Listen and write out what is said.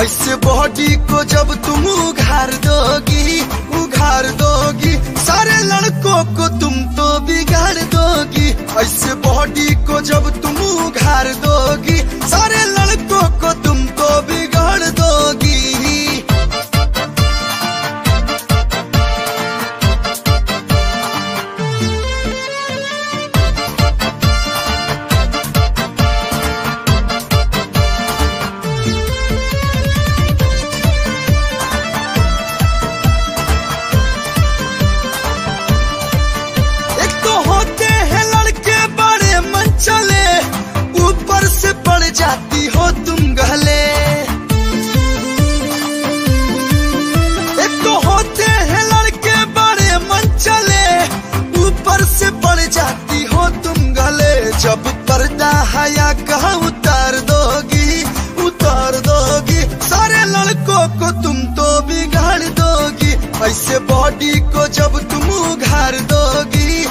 ऐसे बॉडी को जब तुम उघार दोगी सारे लड़कों को तुम तो बिगाड़ दोगी। ऐसे बॉडी को जब तुम उघार दोगी सारे लड़कों को तुम तो बिगाड़ दोगी। ऊपर से पड़ जाती हो तुम गले, एक तो होते हैं लड़के बड़े मनचले, ऊपर से पड़ जाती हो तुम गले। जब पर्दा हया कहाँ उतार दोगी सारे लड़कों को तुम तो बिगाड़ दोगी। ऐसे बॉडी को जब तुम उघार दोगी